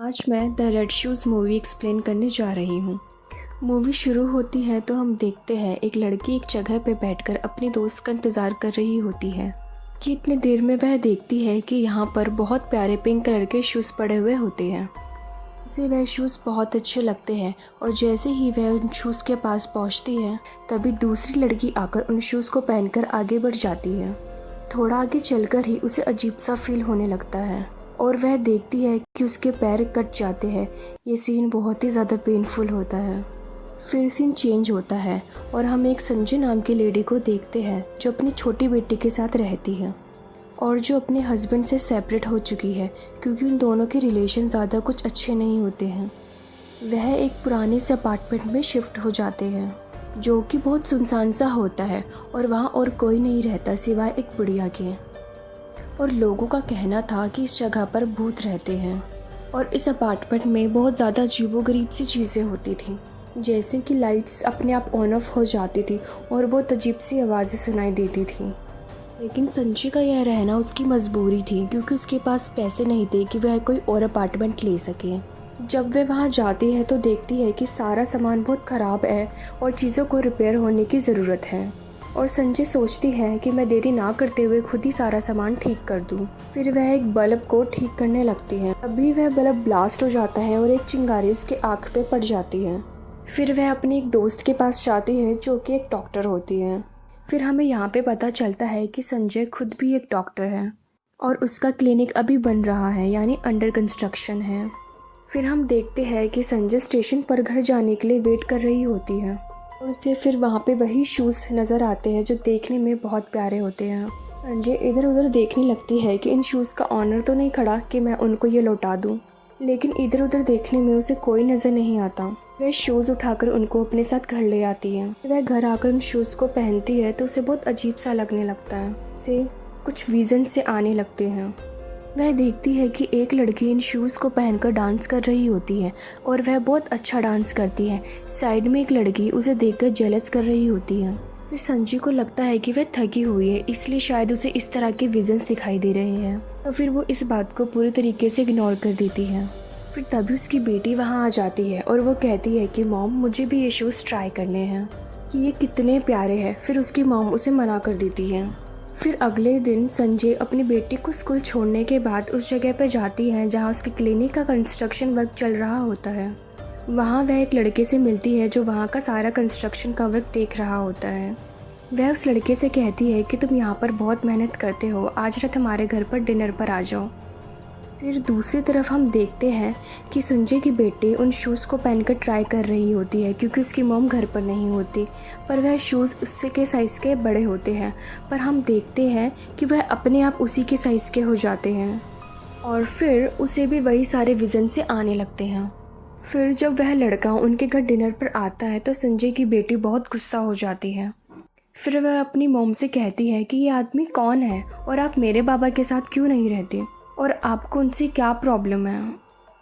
आज मैं the red shoes movie explain करने जा रही हूँ। मूवी शुरू होती है तो हम देखते हैं एक लड़की एक जगह पे बैठकर अपनी दोस्त का इंतज़ार कर रही होती है कि इतनी देर में वह देखती है कि यहाँ पर बहुत प्यारे पिंक कलर के शूज़ पड़े हुए होते हैं। उसे वह शूज़ बहुत अच्छे लगते हैं और जैसे ही वह उन शूज़ के पास पहुँचती है तभी दूसरी लड़की आकर उन शूज़ को पहनकर आगे बढ़ जाती है। थोड़ा आगे चलकर ही उसे अजीब सा फील होने लगता है और वह देखती है कि उसके पैर कट जाते हैं। ये सीन बहुत ही ज़्यादा पेनफुल होता है। फिर सीन चेंज होता है और हम एक संजय नाम की लेडी को देखते हैं जो अपनी छोटी बेटी के साथ रहती है और जो अपने हस्बैंड से सेपरेट हो चुकी है क्योंकि उन दोनों के रिलेशन ज़्यादा कुछ अच्छे नहीं होते हैं। वह एक पुराने से अपार्टमेंट में शिफ्ट हो जाते हैं जो कि बहुत सुनसान सा होता है और वहाँ और कोई नहीं रहता सिवाय एक बुढ़िया के। और लोगों का कहना था कि इस जगह पर भूत रहते हैं और इस अपार्टमेंट में बहुत ज़्यादा अजीबोगरीब सी चीज़ें होती थी, जैसे कि लाइट्स अपने आप ऑन ऑफ हो जाती थी और बहुत अजीब सी आवाज़ें सुनाई देती थी। लेकिन संजय का यह रहना उसकी मजबूरी थी क्योंकि उसके पास पैसे नहीं थे कि वह कोई और अपार्टमेंट ले सके। जब वह वहाँ जाती है तो देखती है कि सारा सामान बहुत ख़राब है और चीज़ों को रिपेयर होने की ज़रूरत है और संजय सोचती है कि मैं देरी ना करते हुए खुद ही सारा सामान ठीक कर दूं। फिर वह एक बल्ब को ठीक करने लगती है। अभी वह बल्ब ब्लास्ट हो जाता है और एक चिंगारी उसके आँख पे पड़ जाती है। फिर वह अपनी एक दोस्त के पास जाती है जो कि एक डॉक्टर होती है। फिर हमें यहाँ पे पता चलता है कि संजय खुद भी एक डॉक्टर है और उसका क्लिनिक अभी बन रहा है यानी अंडर कंस्ट्रक्शन है। फिर हम देखते हैं कि संजय स्टेशन पर घर जाने के लिए वेट कर रही होती है और उसे फिर वहाँ पे वही शूज़ नज़र आते हैं जो देखने में बहुत प्यारे होते हैं। संजय इधर उधर देखने लगती है कि इन शूज़ का ऑनर तो नहीं खड़ा कि मैं उनको ये लौटा दूँ, लेकिन इधर उधर देखने में उसे कोई नज़र नहीं आता। वह शूज़ उठाकर उनको अपने साथ घर ले आती है। वह घर आकर उन शूज़ को पहनती है तो उसे बहुत अजीब सा लगने लगता है। उसे कुछ विज़न से आने लगते हैं। वह देखती है कि एक लड़की इन शूज़ को पहनकर डांस कर रही होती है और वह बहुत अच्छा डांस करती है। साइड में एक लड़की उसे देखकर जेलस कर रही होती है। फिर संजय को लगता है कि वह थकी हुई है इसलिए शायद उसे इस तरह के विजन्स दिखाई दे रहे हैं, तो फिर वो इस बात को पूरी तरीके से इग्नोर कर देती है। फिर तभी उसकी बेटी वहाँ आ जाती है और वो कहती है कि मॉम मुझे भी ये शूज़ ट्राई करने हैं कि ये कितने प्यारे हैं। फिर उसकी मॉम उसे मना कर देती है। फिर अगले दिन संजय अपनी बेटी को स्कूल छोड़ने के बाद उस जगह पर जाती है जहाँ उसके क्लिनिक का कंस्ट्रक्शन वर्क चल रहा होता है। वहाँ वह एक लड़के से मिलती है जो वहाँ का सारा कंस्ट्रक्शन का वर्क देख रहा होता है। वह उस लड़के से कहती है कि तुम यहाँ पर बहुत मेहनत करते हो, आज रात हमारे घर पर डिनर पर आ जाओ। फिर दूसरी तरफ हम देखते हैं कि संजय की बेटी उन शूज़ को पहनकर ट्राई कर रही होती है क्योंकि उसकी मॉम घर पर नहीं होती, पर वह शूज़ उससे के साइज़ के बड़े होते हैं। पर हम देखते हैं कि वह अपने आप उसी के साइज़ के हो जाते हैं और फिर उसे भी वही सारे विज़न से आने लगते हैं। फिर जब वह लड़का उनके घर डिनर पर आता है तो संजय की बेटी बहुत गुस्सा हो जाती है। फिर वह अपनी मॉम से कहती है कि ये आदमी कौन है और आप मेरे बाबा के साथ क्यों नहीं रहते और आपको उनसे क्या प्रॉब्लम है।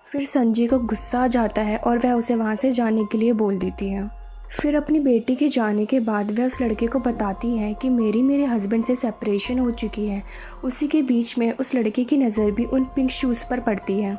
फिर संजय को गुस्सा आ जाता है और वह उसे वहाँ से जाने के लिए बोल देती है। फिर अपनी बेटी के जाने के बाद वह उस लड़के को बताती है कि मेरे हस्बैंड से सेपरेशन हो चुकी है। उसी के बीच में उस लड़के की नज़र भी उन पिंक शूज़ पर पड़ती है।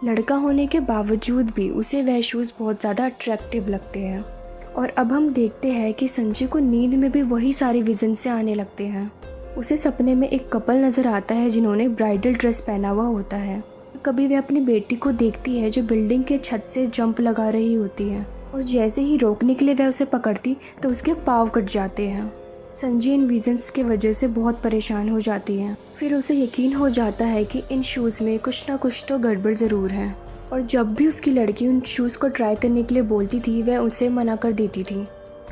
लड़का होने के बावजूद भी उसे वह शूज़ बहुत ज़्यादा अट्रैक्टिव लगते हैं। और अब हम देखते हैं कि संजय को नींद में भी वही सारे विज़न से आने लगते हैं। उसे सपने में एक कपल नज़र आता है जिन्होंने ब्राइडल ड्रेस पहना हुआ होता है। कभी वह अपनी बेटी को देखती है जो बिल्डिंग के छत से जंप लगा रही होती है और जैसे ही रोकने के लिए वह उसे पकड़ती तो उसके पाँव कट जाते हैं। संजय इन विजन्स के वजह से बहुत परेशान हो जाती है। फिर उसे यकीन हो जाता है कि इन शूज़ में कुछ ना कुछ तो गड़बड़ ज़रूर है और जब भी उसकी लड़की उन शूज़ को ट्राई करने के लिए बोलती थी वह उसे मना कर देती थी।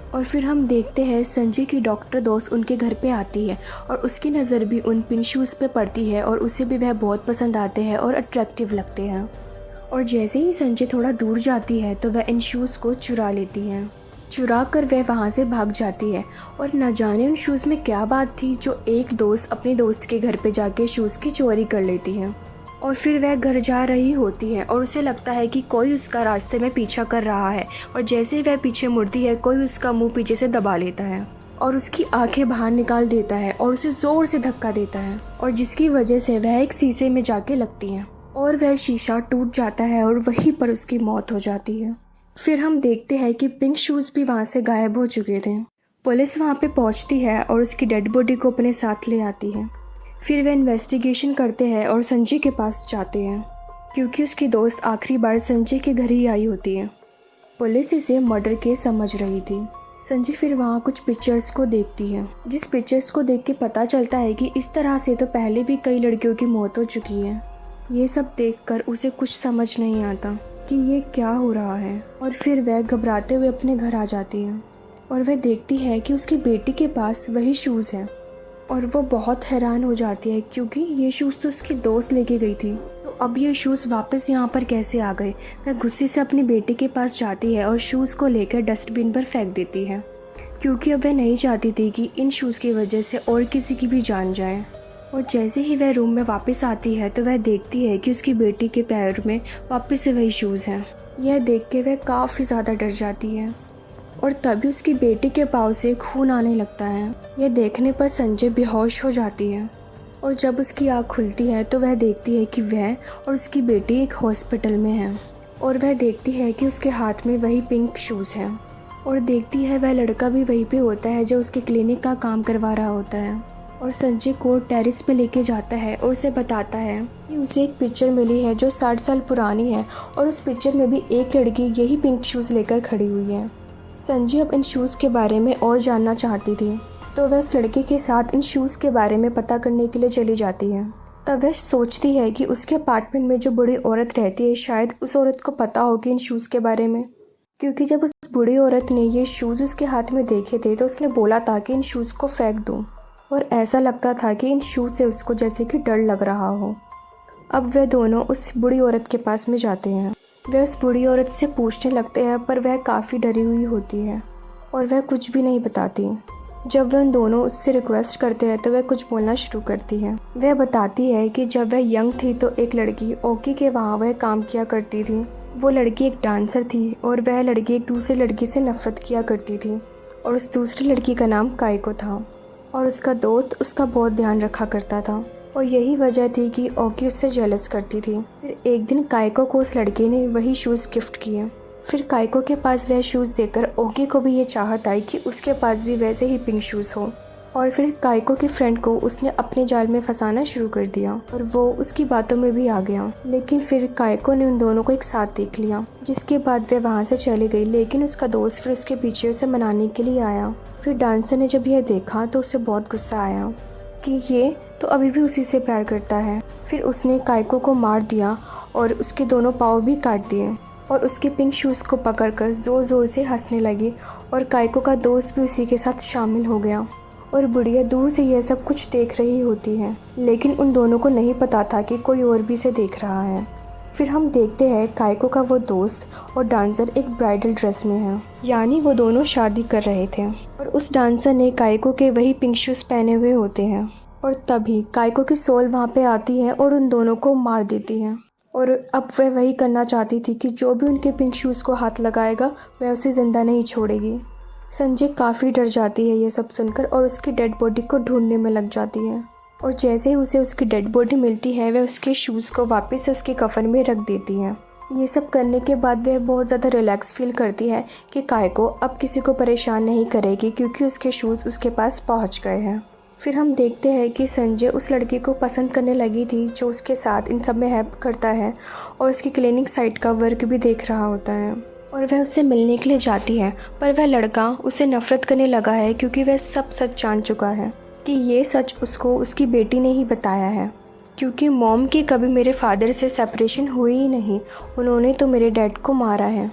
और फिर हम देखते हैं संजय की डॉक्टर दोस्त उनके घर पे आती है और उसकी नज़र भी उन पिंक शूज़ पे पड़ती है और उसे भी वह बहुत पसंद आते हैं और अट्रैक्टिव लगते हैं। और जैसे ही संजय थोड़ा दूर जाती है तो वह इन शूज़ को चुरा लेती है। चुरा कर वह वहाँ से भाग जाती है और न जाने उन शूज़ में क्या बात थी जो एक दोस्त अपने दोस्त के घर पे जाके शूज़ की चोरी कर लेती है। और फिर वह घर जा रही होती है और उसे लगता है कि कोई उसका रास्ते में पीछा कर रहा है और जैसे ही वह पीछे मुड़ती है कोई उसका मुंह पीछे से दबा लेता है और उसकी आंखें बाहर निकाल देता है और उसे ज़ोर से धक्का देता है और जिसकी वजह से वह एक शीशे में जाके लगती है और वह शीशा टूट जाता है और वहीं पर उसकी मौत हो जाती है। फिर हम देखते हैं कि पिंक शूज़ भी वहाँ से गायब हो चुके थे। पुलिस वहाँ पे पहुँचती है और उसकी डेड बॉडी को अपने साथ ले आती है। फिर वे इन्वेस्टिगेशन करते हैं और संजय के पास जाते हैं, क्योंकि उसकी दोस्त आखिरी बार संजय के घर ही आई होती है। पुलिस इसे मर्डर केस समझ रही थी। संजय फिर वहाँ कुछ पिक्चर्स को देखती है, जिस पिक्चर्स को देख के पता चलता है कि इस तरह से तो पहले भी कई लड़कियों की मौत हो चुकी है। ये सब देखकर उसे कुछ समझ नहीं आता कि ये क्या हो रहा है, और फिर वह घबराते हुए अपने घर आ जाती है और वह देखती है कि उसकी बेटी के पास वही शूज़ हैं। और वो बहुत हैरान हो जाती है, क्योंकि ये शूज़ तो उसकी दोस्त लेके गई थी, तो अब ये शूज़ वापस यहाँ पर कैसे आ गए। वह गुस्से से अपनी बेटी के पास जाती है और शूज़ को लेकर डस्टबिन पर फेंक देती है, क्योंकि अब वह नहीं चाहती थी कि इन शूज़ की वजह से और किसी की भी जान जाए। और जैसे ही वह रूम में वापस आती है तो वह देखती है कि उसकी बेटी के पैर में वापस से वही शूज़ हैं। यह देख के वह काफ़ी ज़्यादा डर जाती है और तभी उसकी बेटी के पाँव से खून आने लगता है। यह देखने पर संजय बेहोश हो जाती है और जब उसकी आँख खुलती है तो वह देखती है कि वह और उसकी बेटी एक हॉस्पिटल में है, और वह देखती है कि उसके हाथ में वही पिंक शूज़ हैं, और देखती है वह लड़का भी वहीं पे होता है जो उसके क्लिनिक का काम करवा रहा होता है। और संजय को टेरेस पे लेके जाता है और उसे बताता है कि उसे एक पिक्चर मिली है जो 60 साल पुरानी है, और उस पिक्चर में भी एक लड़की यही पिंक शूज़ लेकर खड़ी हुई है। संजय अब इन शूज़ के बारे में और जानना चाहती थी, तो वह उस लड़के के साथ इन शूज़ के बारे में पता करने के लिए चली जाती है। तब वह सोचती है कि उसके अपार्टमेंट में जो बूढ़ी औरत रहती है, शायद उस औरत को पता होगी इन शूज़ के बारे में, क्योंकि जब उस बूढ़ी औरत ने ये शूज़ उसके हाथ में देखे थे तो उसने बोला था कि इन शूज़ को फेंक दूँ, और ऐसा लगता था कि इन शूज़ से उसको जैसे कि डर लग रहा हो। अब वह दोनों उस बूढ़ी औरत के पास में जाते हैं। वह उस बूढ़ी औरत से पूछने लगते हैं, पर वह काफ़ी डरी हुई होती है और वह कुछ भी नहीं बताती। जब वह उन दोनों उससे रिक्वेस्ट करते हैं तो वह कुछ बोलना शुरू करती है। वह बताती है कि जब वह यंग थी तो एक लड़की ओकी के वहाँ वह काम किया करती थी। वो लड़की एक डांसर थी और वह लड़की एक दूसरी लड़की से नफरत किया करती थी, और उस दूसरी लड़की का नाम काइको था, और उसका दोस्त उसका बहुत ध्यान रखा करता था, और यही वजह थी कि ओकी उससे जेलस करती थी। फिर एक दिन काइको को उस लड़के ने वही शूज़ गिफ्ट किए। फिर काइको के पास वह शूज़ देखकर ओकी को भी ये चाहत आई कि उसके पास भी वैसे ही पिंक शूज़ हो, और फिर काइको की फ्रेंड को उसने अपने जाल में फंसाना शुरू कर दिया और वो उसकी बातों में भी आ गया। लेकिन फिर काइको ने उन दोनों को एक साथ देख लिया, जिसके बाद वह वहाँ से चली गई। लेकिन उसका दोस्त फिर उसके पीछे उसे मनाने के लिए आया। फिर डांसर ने जब यह देखा तो उसे बहुत गुस्सा आया कि ये तो अभी भी उसी से प्यार करता है। फिर उसने काइको को मार दिया और उसके दोनों पाँव भी काट दिए, और उसके पिंक शूज़ को पकड़कर ज़ोर ज़ोर से हंसने लगी, और काइको का दोस्त भी उसी के साथ शामिल हो गया। और बुढ़िया दूर से यह सब कुछ देख रही होती है, लेकिन उन दोनों को नहीं पता था कि कोई और भी इसे देख रहा है। फिर हम देखते हैं काइको का वो दोस्त और डांसर एक ब्राइडल ड्रेस में है, यानी वो दोनों शादी कर रहे थे, और उस डांसर ने काइको के वही पिंक शूज़ पहने हुए होते हैं। और तभी काइको की सोल वहाँ पे आती है और उन दोनों को मार देती है। और अब वह वही करना चाहती थी कि जो भी उनके पिंक शूज़ को हाथ लगाएगा वह उसे ज़िंदा नहीं छोड़ेगी। संजय काफ़ी डर जाती है ये सब सुनकर, और उसकी डेड बॉडी को ढूंढने में लग जाती है। और जैसे ही उसे उसकी डेड बॉडी मिलती है वह उसके शूज़ को वापस उसके कफन में रख देती है। ये सब करने के बाद वह बहुत ज़्यादा रिलैक्स फील करती है कि काइको अब किसी को परेशान नहीं करेगी, क्योंकि उसके शूज़ उसके पास पहुंच गए हैं। फिर हम देखते हैं कि संजय उस लड़की को पसंद करने लगी थी जो उसके साथ इन सब में हेल्प करता है और उसकी क्लिनिक साइट का वर्क भी देख रहा होता है, और वह उससे मिलने के लिए जाती है। पर वह लड़का उसे नफ़रत करने लगा है, क्योंकि वह सब सच जान चुका है कि ये सच उसको उसकी बेटी ने ही बताया है, क्योंकि मॉम की कभी मेरे फादर से सेपरेशन हुई ही नहीं, उन्होंने तो मेरे डैड को मारा है।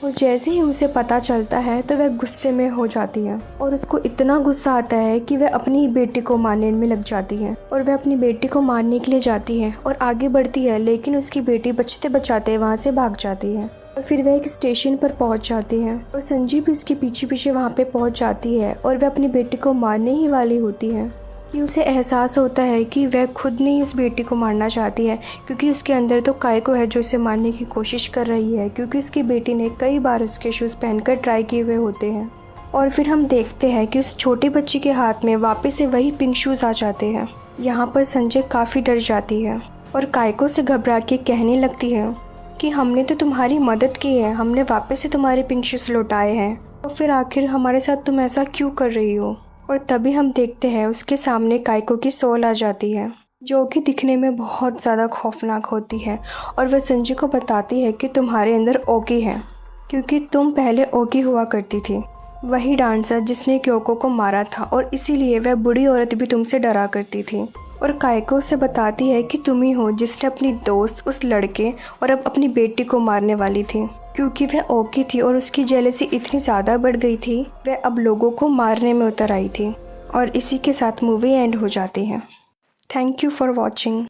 और जैसे ही उसे पता चलता है तो वह गुस्से में हो जाती है, और उसको इतना गुस्सा आता है कि वह अपनी ही बेटी को मारने में लग जाती है, और वह अपनी बेटी को मारने के लिए जाती है और आगे बढ़ती है, लेकिन उसकी बेटी बचते बचाते वहाँ से भाग जाती है। और फिर वह एक स्टेशन पर पहुँच जाती है, और संजय भी उसके पीछे पीछे वहाँ पे पहुँच जाती है, और वह अपनी बेटी को मारने ही वाली होती है कि उसे एहसास होता है कि वह खुद नहीं उस बेटी को मारना चाहती है, क्योंकि उसके अंदर तो काइको है जो उसे मारने की कोशिश कर रही है, क्योंकि उसकी बेटी ने कई बार उसके शूज़ पहनकर ट्राई किए हुए होते हैं। और फिर हम देखते हैं कि उस छोटे बच्चे के हाथ में वापस से वही पिंक शूज़ आ जाते हैं। यहाँ पर संजय काफ़ी डर जाती है, और कायको से घबरा के कहने लगती है कि हमने तो तुम्हारी मदद की है, हमने वापस से तुम्हारे पिंक शूज़ लौटाए हैं, तो फिर आखिर हमारे साथ तुम ऐसा क्यों कर रही हो। और तभी हम देखते हैं उसके सामने कायको की सोल आ जाती है, जो कि दिखने में बहुत ज़्यादा खौफनाक होती है। और वह संजू को बताती है कि तुम्हारे अंदर ओगी है, क्योंकि तुम पहले ओगी हुआ करती थी, वही डांसर जिसने क्योको को मारा था, और इसीलिए वह बूढ़ी औरत भी तुमसे डरा करती थी। और कायको से बताती है कि तुम ही हो जिसने अपनी दोस्त, उस लड़के और अब अपनी बेटी को मारने वाली थी, क्योंकि वह ओगी थी और उसकी जेलसी इतनी ज़्यादा बढ़ गई थी, वह अब लोगों को मारने में उतर आई थी। और इसी के साथ मूवी एंड हो जाती है। Thank you for watching.